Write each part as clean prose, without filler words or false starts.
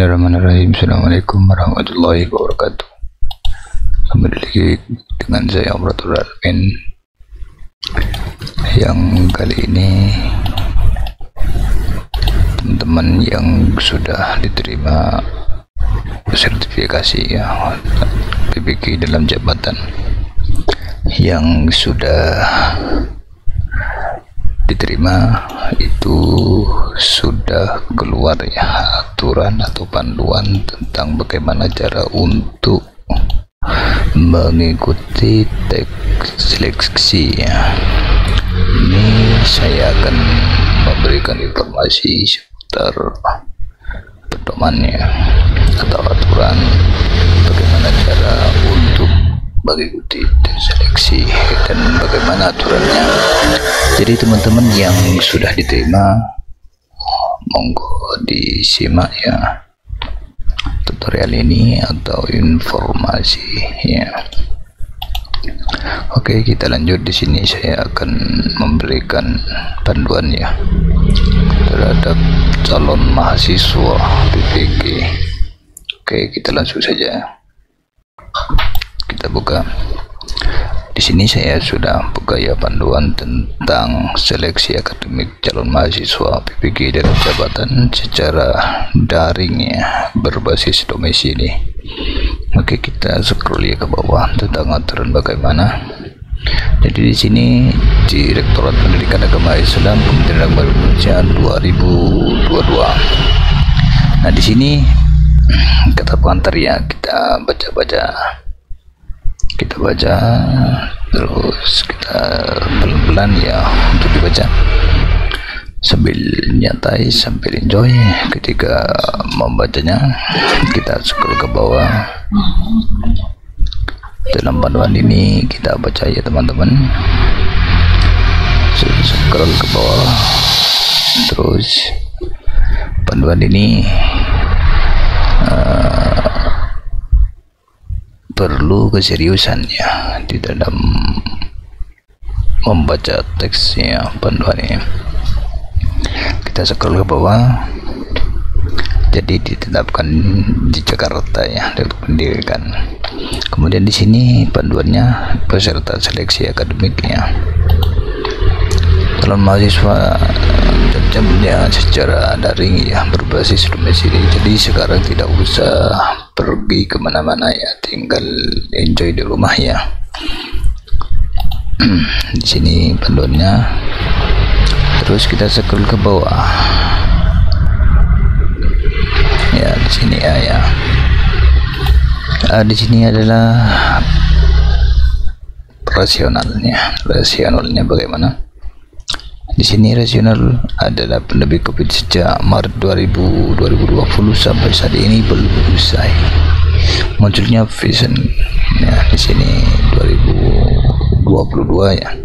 Bismillahirrahmanirrahim. Assalamualaikum warahmatullahi wabarakatuh. Kembali lagi dengan saya Amratul Alamin, yang kali ini teman-teman yang sudah diterima sertifikasi ya PPG dalam jabatan, yang sudah diterima itu sudah keluar ya aturan atau panduan tentang bagaimana cara untuk mengikuti tes seleksi ya. Ini saya akan memberikan informasi seputar pedomannya atau aturan bagaimana cara untuk mengikuti tes seleksi dan bagaimana aturannya. Jadi teman-teman yang sudah diterima, monggo disimak ya tutorial ini atau informasi ya. Oke, kita lanjut. Di sini saya akan memberikan panduan ya terhadap calon mahasiswa PPG. Oke, kita langsung saja. Kita buka. Di sini saya sudah buka ya panduan tentang seleksi akademik calon mahasiswa PPG dalam jabatan secara daring ya, berbasis domisili. Oke, kita scroll ya ke bawah tentang aturan bagaimana. Jadi di sini Direktorat Pendidikan Agama Islam Kementerian Agama Indonesia 2022. Nah, di sini kata pengantar ya, kita baca terus kita pelan-pelan ya untuk dibaca sambil nyantai, sambil enjoy ketika membacanya. Kita scroll ke bawah. Dalam panduan ini kita baca ya teman-teman, scroll ke bawah. Terus panduan ini perlu keseriusan ya di dalam membaca teksnya panduan ini. Kita scroll ke bawah. Jadi ditetapkan di Jakarta ya dari pendidikan. Kemudian di sini panduannya peserta seleksi akademiknya calon mahasiswa jamnya secara daring ya, berbasis domisili. Jadi sekarang tidak usah pergi kemana-mana ya, tinggal enjoy di rumah ya. Di sini panduannya. Terus kita scroll ke bawah ya. Di sini ya, di sini adalah rasionalnya bagaimana. Di sini rasional adalah pandemi COVID sejak Maret 2020 sampai saat ini belum usai. Munculnya vision ya di sini 2022 ya,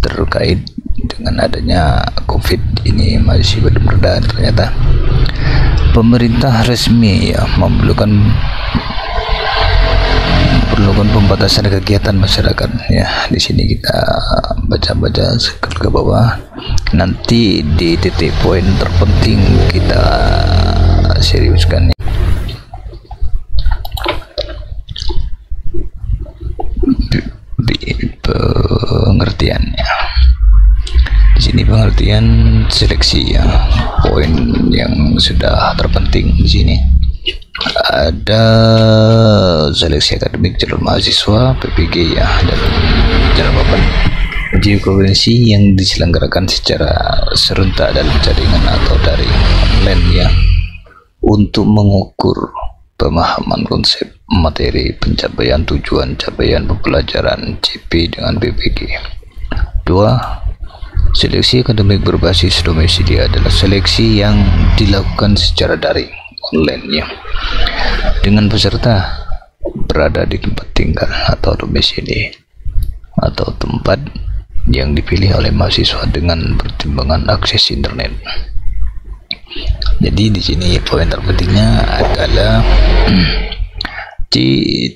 terkait dengan adanya COVID ini masih belum reda ternyata. Pemerintah resmi ya memerlukan pembatasan kegiatan masyarakat ya. Di sini kita baca scroll ke bawah. Nanti di titik poin terpenting kita seriuskan ya. Pengertiannya. Di sini pengertian seleksi ya, poin yang sudah terpenting di sini. Ada seleksi akademik calon mahasiswa PPG ya, dan jabatan uji kompetensi yang diselenggarakan secara serentak dalam jaringan atau daring online ya, untuk mengukur pemahaman konsep materi, pencapaian tujuan capaian pembelajaran CP dengan PPG. 2. Seleksi akademik berbasis domisili adalah seleksi yang dilakukan secara daring online ya, dengan peserta berada di tempat tinggal atau domisili atau tempat yang dipilih oleh mahasiswa dengan pertimbangan akses internet. Jadi di sini poin terpentingnya adalah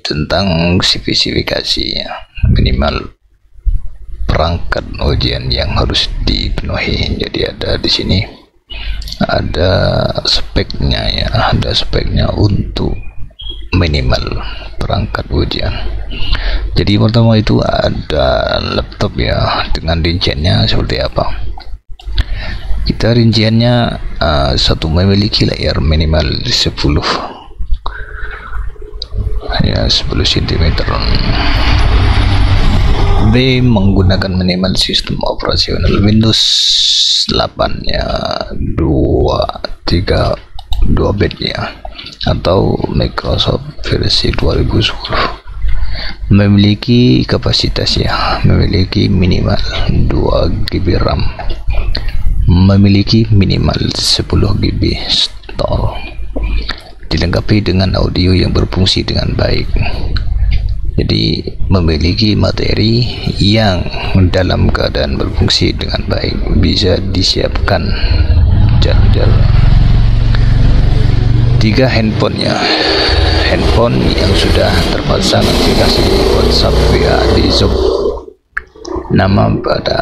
tentang spesifikasi ya, minimal perangkat ujian yang harus dipenuhi. Jadi ada di sini ada speknya ya, ada speknya untuk minimal perangkat ujian. Jadi pertama itu ada laptop ya, dengan rinciannya seperti apa. Kita rinciannya satu memiliki layar minimal 10 ya, 10 cm. B menggunakan minimal sistem operasional Windows 8 ya, 2 bit ya, atau Microsoft versi 2010. Memiliki kapasitas ya, memiliki minimal 2 GB RAM, memiliki minimal 10 GB store, dilengkapi dengan audio yang berfungsi dengan baik. Jadi memiliki materi yang dalam keadaan berfungsi dengan baik, bisa disiapkan charger. 3 handphone ya, handphone yang sudah terpasang aplikasi WhatsApp via di Zoom. Nama pada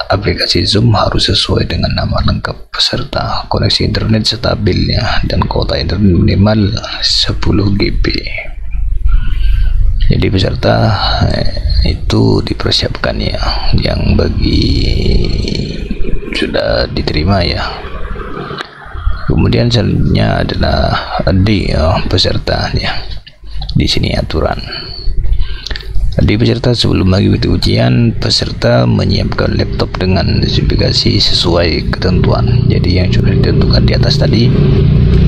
aplikasi Zoom harus sesuai dengan nama lengkap peserta, koneksi internet stabilnya, dan kuota internet minimal 10 GB. Jadi peserta itu dipersiapkan ya, yang bagi sudah diterima ya. Kemudian selanjutnya adalah D ya, peserta ya. Di sini aturan. Di peserta sebelum mengikuti ujian, peserta menyiapkan laptop dengan spesifikasi sesuai ketentuan. Jadi yang sudah ditentukan di atas tadi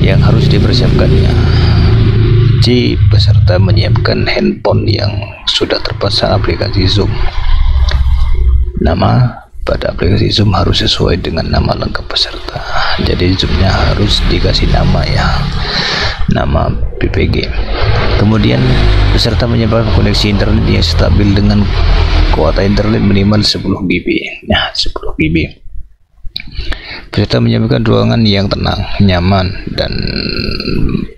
yang harus dipersiapkannya. C, peserta menyiapkan handphone yang sudah terpasang aplikasi Zoom. Nama pada aplikasi Zoom harus sesuai dengan nama lengkap peserta. Jadi Zoomnya harus dikasih nama ya, nama PPG. Kemudian peserta menyiapkan koneksi internet yang stabil dengan kuota internet minimal 10 GB. Nah, 10 GB. Peserta menyiapkan ruangan yang tenang, nyaman, dan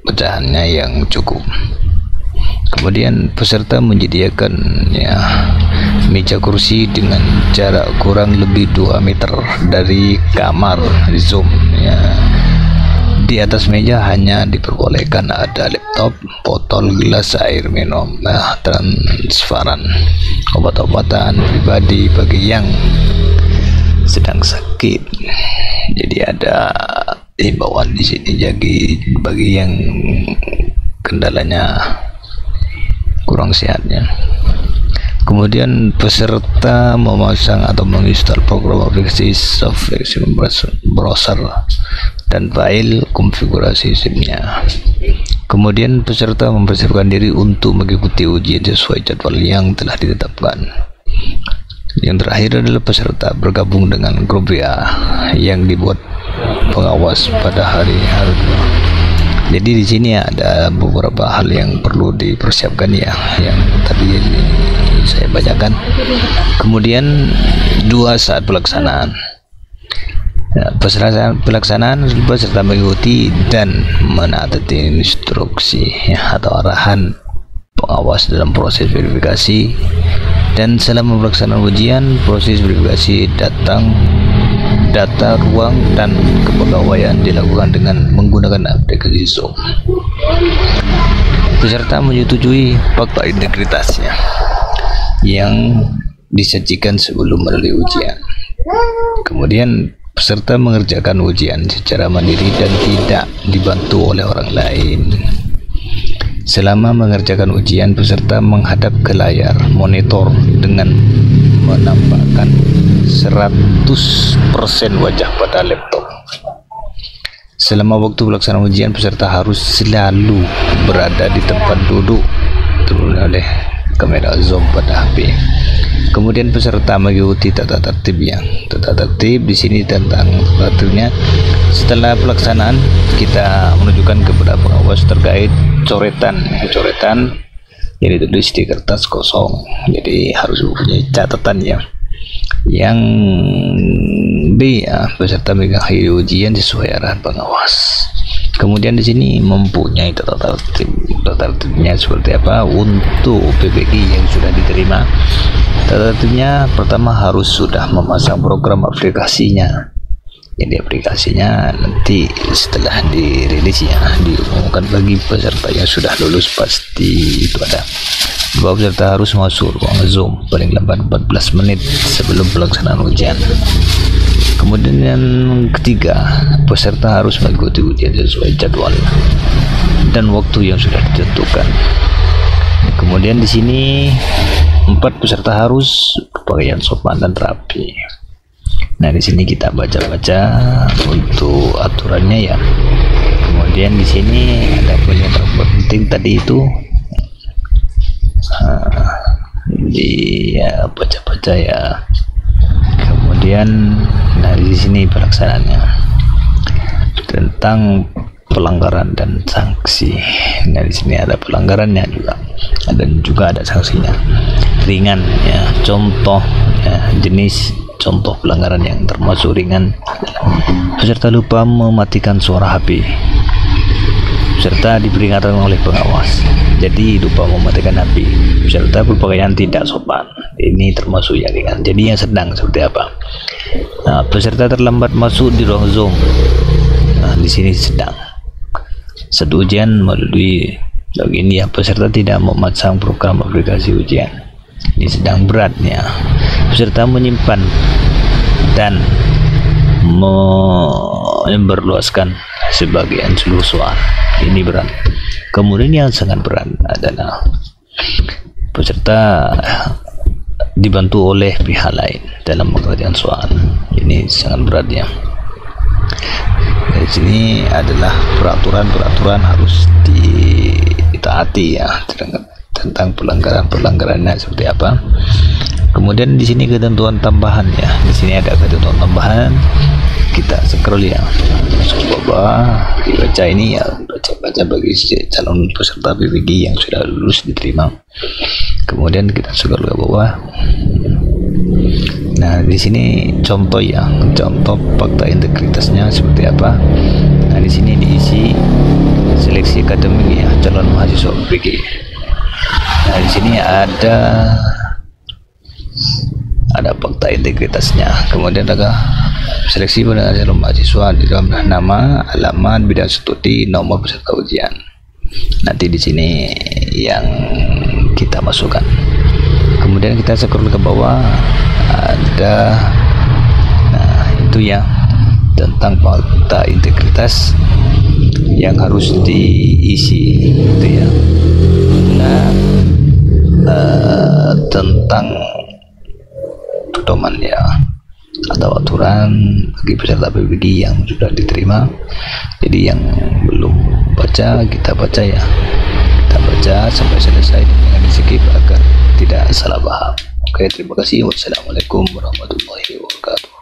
pecahannya yang cukup. Kemudian peserta menyediakan ya meja kursi dengan jarak kurang lebih 2 meter dari kamar Zoom ya. Di atas meja hanya diperbolehkan ada laptop, botol, gelas air minum, transparan, obat-obatan pribadi bagi yang sedang sakit. Jadi ada himbauan di sini bagi yang kendalanya kurang sehatnya. Kemudian peserta memasang atau menginstal program aplikasi software browser dan file konfigurasi SIM-nya. Kemudian peserta mempersiapkan diri untuk mengikuti ujian sesuai jadwal yang telah ditetapkan. Yang terakhir adalah peserta bergabung dengan grup WA yang dibuat pengawas pada hari. Jadi di sini ada beberapa hal yang perlu dipersiapkan ya, yang tadi saya bacakan. Kemudian 2 saat pelaksanaan. Pelaksanaan peserta mengikuti dan menaati instruksi ya, atau arahan pengawas dalam proses verifikasi. Dan selama pelaksanaan ujian, proses verifikasi data ruang dan kepegawaian dilakukan dengan menggunakan aplikasi Zoom. Peserta menyetujui fakta integritasnya yang disajikan sebelum melalui ujian. Kemudian peserta mengerjakan ujian secara mandiri dan tidak dibantu oleh orang lain. Selama mengerjakan ujian, peserta menghadap ke layar monitor dengan menampakkan 100% wajah pada laptop. Selama waktu pelaksanaan ujian, peserta harus selalu berada di tempat duduk oleh kamera Zoom pada HP. Kemudian peserta mengikuti tata tertib di sini tentang tertibnya. Setelah pelaksanaan, kita menunjukkan kepada pengawas terkait coretan yang ditulis di kertas kosong. Jadi harus mempunyai catatan ya. Yang B ya, peserta mengakhiri ujian sesuai arahan pengawas. Kemudian di sini mempunyai tata tertibnya seperti apa untuk PPG yang sudah diterima. Tata tertibnya pertama harus sudah memasang program aplikasinya Jadi aplikasinya nanti setelah dirilis ya, diumumkan bagi peserta yang sudah lulus. Pasti itu ada bahwa peserta harus masuk ruang Zoom paling lambat 14 menit sebelum pelaksanaan ujian. Kemudian yang ketiga, peserta harus mengikuti ujian sesuai jadwal dan waktu yang sudah ditentukan. Kemudian di sini 4 peserta harus berpakaian sopan dan rapi. Nah, di sini kita baca-baca untuk aturannya ya. Kemudian di sini ada yang penting tadi itu, ya baca-baca ya. Kemudian nah di sini pelaksanaannya tentang pelanggaran dan sanksi. Nah, di sini ada pelanggarannya juga, dan juga ada sanksinya. Ringan ya, contoh ya, jenis contoh pelanggaran yang termasuk ringan: peserta lupa mematikan suara HP, peserta diperingatkan oleh pengawas jadi lupa mematikan HP, peserta berpakaian tidak sopan. Ini termasuk yang ringan. Jadi yang sedang seperti apa? Nah, peserta terlambat masuk di ruang Zoom. Nah, di sini sedang. Saat ujian melalui login ya, peserta tidak memasang program aplikasi ujian. Ini sedang beratnya. Peserta menyimpan dan memperluaskan sebagian seluruh soal. Ini berat. Kemudian yang sangat berat adalah peserta dibantu oleh pihak lain dalam mengerjakan soal. Ini sangat berat ya. Di sini adalah peraturan-peraturan harus ditaati ya, tentang pelanggarannya seperti apa. Kemudian di sini ketentuan tambahan ya. Di sini ada ketentuan tambahan. Kita scroll ya, masuk ke bawah, dibaca ini ya, baca bagi calon peserta PPG yang sudah lulus diterima. Kemudian kita scroll ke bawah. Nah, di sini contoh ya, contoh fakta integritasnya seperti apa. Nah, di sini diisi seleksi akademik ya, calon mahasiswa PPG. Nah, di sini ada fakta integritasnya. Kemudian ada seleksi pada calon mahasiswa di dalam nama, alamat, bidang studi, nomor peserta ujian. Nanti di sini yang kita masukkan. Kemudian kita scroll ke bawah, ada itu ya, tentang fakta integritas yang harus diisi itu ya. Nah, tentang pedoman ya, atau aturan bagi peserta PPG yang sudah diterima. Jadi yang belum baca, kita baca ya, kita baca sampai selesai, jangan di skip agar tidak salah paham. Oke, terima kasih. Wassalamualaikum warahmatullahi wabarakatuh.